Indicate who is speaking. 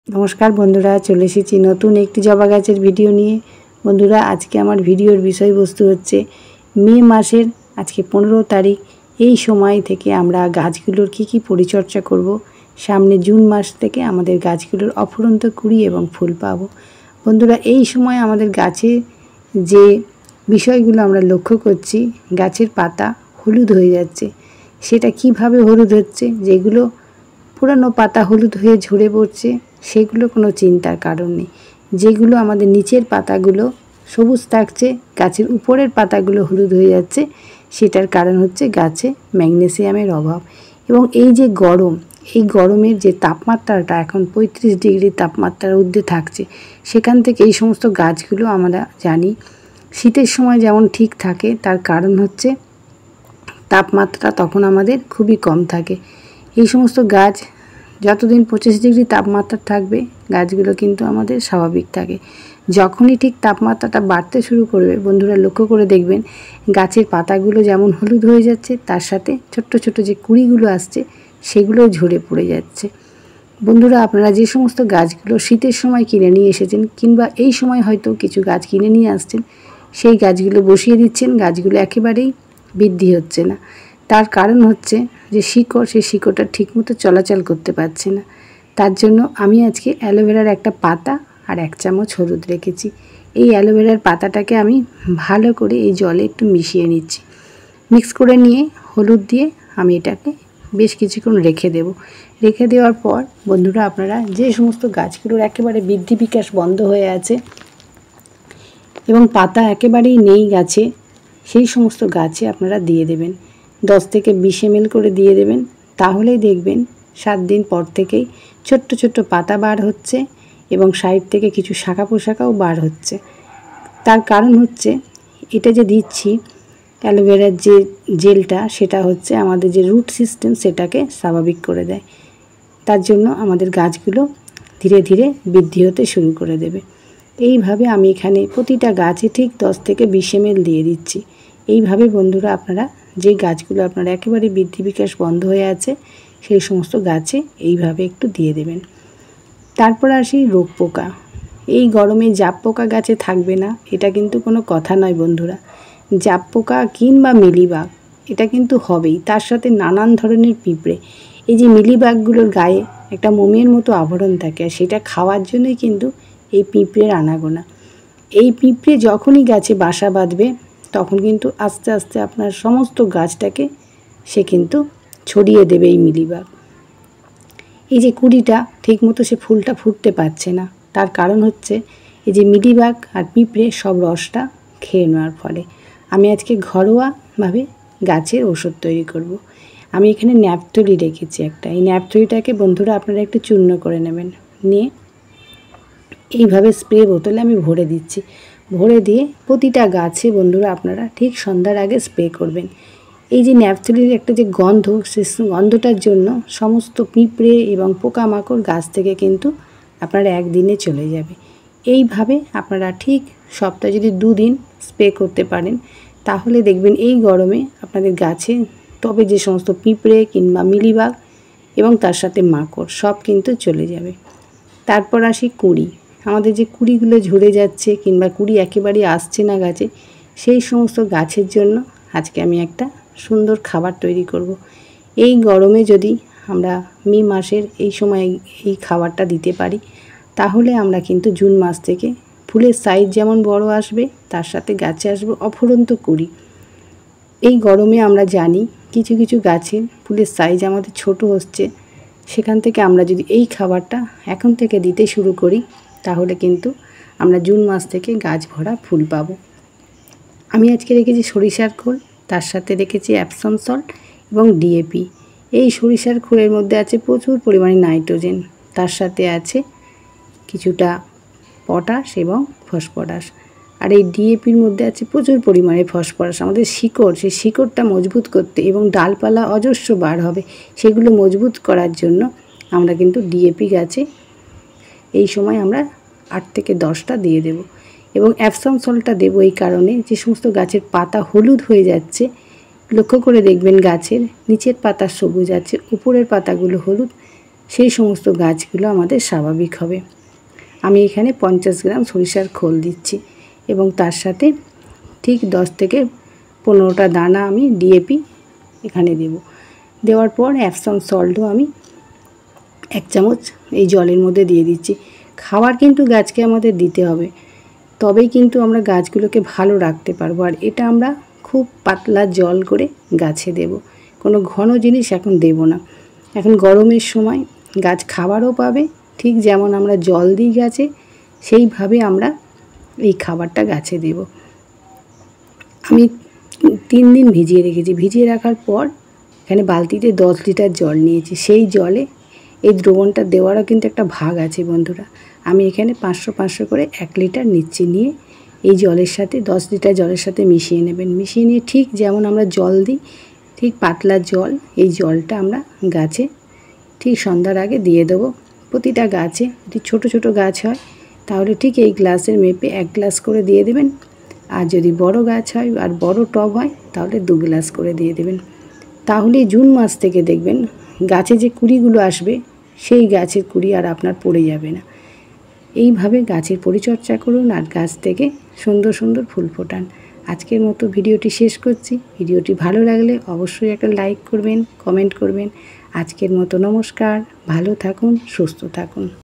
Speaker 1: নমস্কার বন্ধুরা, চলে এসেছি নতুন একটি জবা গাছের ভিডিও নিয়ে। বন্ধুরা, আজকে আমার ভিডিওর বিষয়বস্তু হচ্ছে মে মাসের আজকে 15 তারিখ। এই সময় থেকে আমরা গাছগুলোর কি পরিচর্যা করব। সামনে জুন মাস থেকে আমাদের গাছগুলোর অফুরন্ত কুড়ি এবং ফুল পাবো। বন্ধুরা, এই সময় আমাদের গাছে যে বিষয়গুলো আমরা লক্ষ্য করছি, গাছের পাতা হলুদ হয়ে যাচ্ছে। সেটা কিভাবে হলুদ হচ্ছে? যেগুলো পুরানো পাতা হলুদ হয়ে ঝরে পড়ছে, সেগুলো কোনো চিন্তার কারণ নেই। যেগুলো আমাদের নিচের পাতাগুলো সবুজ থাকছে, গাছের উপরের পাতাগুলো হলুদ হয়ে যাচ্ছে, সেটার কারণ হচ্ছে গাছে ম্যাগনেসিয়ামের অভাব। এবং এই যে গরম, এই গরমের যে তাপমাত্রাটা এখন 35 ডিগ্রি তাপমাত্রার ঊর্ধ্বে থাকছে, সেখান থেকে এই সমস্ত গাছগুলো আমরা জানি শীতের সময় যেমন ঠিক থাকে, তার কারণ হচ্ছে তাপমাত্রা তখন আমাদের খুবই কম থাকে। এই সমস্ত গাছ যতদিন 25 ডিগ্রি তাপমাত্রা থাকবে, গাছগুলো কিন্তু আমাদের স্বাভাবিক থাকে। যখনই ঠিক তাপমাত্রাটা বাড়তে শুরু করবে, বন্ধুরা লক্ষ্য করে দেখবেন গাছের পাতাগুলো যেমন হলুদ হয়ে যাচ্ছে, তার সাথে ছোট্ট ছোট্ট যে কুঁড়িগুলো আসছে সেগুলোও ঝরে পড়ে যাচ্ছে। বন্ধুরা, আপনারা যে সমস্ত গাছগুলো শীতের সময় কিনে নিয়ে এসেছেন, কিংবা এই সময় হয়তো কিছু গাছ কিনে নিয়ে আসছেন, সেই গাছগুলো বসিয়ে দিচ্ছেন, গাছগুলো একেবারেই বৃদ্ধি হচ্ছে না। তার কারণ হচ্ছে যে শিকড়, সেই শিকড়টা ঠিকমতো চলাচল করতে পারছে না। তার জন্য আমি আজকে অ্যালোভেরার একটা পাতা আর 1 চামচ হলুদ রেখেছি। এই অ্যালোভেরার পাতাটাকে আমি ভালো করে এই জলে একটু মিশিয়ে নিচ্ছি। মিক্স করে নিয়ে হলুদ দিয়ে আমি এটাকে বেশ কিছুক্ষণ রেখে দেব। রেখে দেওয়ার পর বন্ধুরা, আপনারা যে সমস্ত গাছগুলোর একেবারে বৃদ্ধি বিকাশ বন্ধ হয়ে আছে এবং পাতা একেবারেই নেই গাছে, সেই সমস্ত গাছে আপনারা দিয়ে দেবেন। 10 থেকে 20 ml করে দিয়ে দেবেন। তাহলেই দেখবেন 7 দিন পর থেকেই ছোট্ট ছোট্ট পাতা বার হচ্ছে এবং সাইড থেকে কিছু শাখা পোশাকাও বার হচ্ছে। তার কারণ হচ্ছে এটা যে দিচ্ছি অ্যালোভেরার যে জেলটা, সেটা হচ্ছে আমাদের যে রুট সিস্টেম সেটাকে স্বাভাবিক করে দেয়। তার জন্য আমাদের গাছগুলো ধীরে ধীরে বৃদ্ধি হতে শুরু করে দেবে। এইভাবে আমি এখানে প্রতিটা গাছে ঠিক 10 থেকে 20 ml দিয়ে দিচ্ছি। এইভাবে বন্ধুরা, আপনারা যে গাছগুলো আপনারা একেবারে বৃদ্ধি বিকাশ বন্ধ হয়ে আছে, সেই সমস্ত গাছে এইভাবে একটু দিয়ে দেবেন। তারপর আসি রোগ পোকা। এই গরমে জাপ পোকা গাছে থাকবে না, এটা কিন্তু কোনো কথা নয় বন্ধুরা। জাপ পোকা কিংবা মিলিবাগ এটা কিন্তু হবেই, তার সাথে নানান ধরনের পিঁপড়ে। এই যে মিলিবাগগুলোর গায়ে একটা মোমের মতো আবরণ থাকে, আর সেটা খাওয়ার জন্যই কিন্তু এই পিঁপড়ের আনাগোনা। এই পিঁপড়ে যখনই গাছে বাসা বাঁধবে, তখন কিন্তু আস্তে আস্তে আপনার সমস্ত গাছটাকে সে কিন্তু ছড়িয়ে দেবে এই মিলিবাগ। এই যে কুড়িটা ঠিকমতো সে ফুলটা ফুটতে পারছে না, তার কারণ হচ্ছে এই যে মিলিবাগ আর পিঁপড়ে সব রসটা খেয়ে নেওয়ার ফলে। আমি আজকে ঘরোয়াভাবে গাছের ওষুধ তৈরি করব। আমি এখানে ন্যাপথলি রেখেছি একটা। এই ন্যাপথলিটাকে বন্ধুরা আপনারা একটু চূর্ণ করে নেবেন, নিয়ে এইভাবে স্প্রে বোতলে আমি ভরে দিচ্ছি। ভরে দিয়ে প্রতিটা গাছে বন্ধুরা আপনারা ঠিক সন্ধ্যার আগে স্প্রে করবেন। এই যে ন্যাপথলির একটা যে গন্ধ, সে গন্ধটার জন্য সমস্ত পিঁপড়ে এবং পোকামাকড় গাছ থেকে কিন্তু আপনারা একদিনে চলে যাবে। এইভাবে আপনারা ঠিক সপ্তাহে যদি 2 দিন স্প্রে করতে পারেন, তাহলে দেখবেন এই গরমে আপনাদের গাছে তবে যে সমস্ত পিঁপড়ে কিংবা মিলিবাগ এবং তার সাথে মাকড় সব কিন্তু চলে যাবে। তারপর আসি কুঁড়ি। আমাদের যে কুঁড়িগুলো ঝরে যাচ্ছে কিংবা কুঁড়ি একেবারেই আসছে না গাছে, সেই সমস্ত গাছের জন্য আজকে আমি একটা সুন্দর খাবার তৈরি করব। এই গরমে যদি আমরা মে মাসের এই সময় এই খাবারটা দিতে পারি, তাহলে আমরা কিন্তু জুন মাস থেকে ফুলের সাইজ যেমন বড় আসবে, তার সাথে গাছে আসবে অফুরন্ত কুঁড়ি। এই গরমে আমরা জানি কিছু কিছু গাছের ফুলের সাইজ আমাদের ছোট হচ্ছে, সেখান থেকে আমরা যদি এই খাবারটা এখন থেকে দিতে শুরু করি, তাহলে কিন্তু আমরা জুন মাস থেকে গাছ ভরা ফুল পাবো। আমি আজকে রেখেছি সরিষার খোল, তার সাথে রেখেছি অ্যাপসম সল্ট এবং ডিএপি। এই সরিষার খোলের মধ্যে আছে প্রচুর পরিমাণে নাইট্রোজেন, তার সাথে আছে কিছুটা পটাশ এবং ফসফরাস। আর এই ডিএপির মধ্যে আছে প্রচুর পরিমাণে ফসফরাস। আমাদের শিকড়, সেই শিকড়টা মজবুত করতে এবং ডালপালা অজস্র বার হবে, সেগুলো মজবুত করার জন্য আমরা কিন্তু ডিএপি গাছে এই সময় আমরা 8 থেকে 10টা দিয়ে দেব। এবং অ্যাপসম সল্টটা দেবো এই কারণে, যে সমস্ত গাছের পাতা হলুদ হয়ে যাচ্ছে, লক্ষ্য করে দেখবেন গাছের নিচের পাতা সবুজ আছে, উপরের পাতাগুলো হলুদ, সেই সমস্ত গাছগুলো আমাদের স্বাভাবিক হবে। আমি এখানে 50 গ্রাম সরিষার খোল দিচ্ছি এবং তার সাথে ঠিক 10 থেকে 15টা দানা আমি ডিএপি এখানে দেব। দেওয়ার পর অ্যাপসম সল্টও আমি 1 চামচ এই জলের মধ্যে দিয়ে দিচ্ছি। খাবার কিন্তু গাছকে আমাদের দিতে হবে, তবেই কিন্তু আমরা গাছগুলোকে ভালো রাখতে পারবো। আর এটা আমরা খুব পাতলা জল করে গাছে দেব, কোনো ঘন জিনিস এখন দেব না। এখন গরমের সময় গাছ খাবারও পাবে, ঠিক যেমন আমরা জল দিই গাছে সেইভাবে আমরা এই খাবারটা গাছে দেব। আমি 3 দিন ভিজিয়ে রেখেছি। ভিজিয়ে রাখার পর এখানে বালতিতে 10 লিটার জল নিয়েছি। সেই জলে এই দ্রবণটা দেওয়ারও কিন্তু একটা ভাগ আছে বন্ধুরা। আমি এখানে 500 করে 1 লিটার নিচ্ছি, নিয়ে এই জলের সাথে 10 লিটার জলের সাথে মিশিয়ে নেবেন। মিশিয়ে নিয়ে ঠিক যেমন আমরা জল দিই ঠিক পাতলা জল, এই জলটা আমরা গাছে ঠিক সন্ধ্যার আগে দিয়ে দেবো। প্রতিটা গাছে যদি ছোট ছোট গাছ হয় তাহলে ঠিক এই গ্লাসের মেপে 1 গ্লাস করে দিয়ে দেবেন। আর যদি বড় গাছ হয় আর বড় টব হয় তাহলে 2 গ্লাস করে দিয়ে দেবেন। তাহলে জুন মাস থেকে দেখবেন গাছে যে কুড়িগুলো আসবে সেই গাছের কুড়ি আর আপনার পড়ে যাবে না। এইভাবে গাছের পরিচর্যা করুন আর গাছ থেকে সুন্দর সুন্দর ফুল ফোটান। আজকের মতো ভিডিওটি শেষ করছি। ভিডিওটি ভালো লাগলে অবশ্যই একটা লাইক করবেন, কমেন্ট করবেন। আজকের মতো নমস্কার, ভালো থাকুন, সুস্থ থাকুন।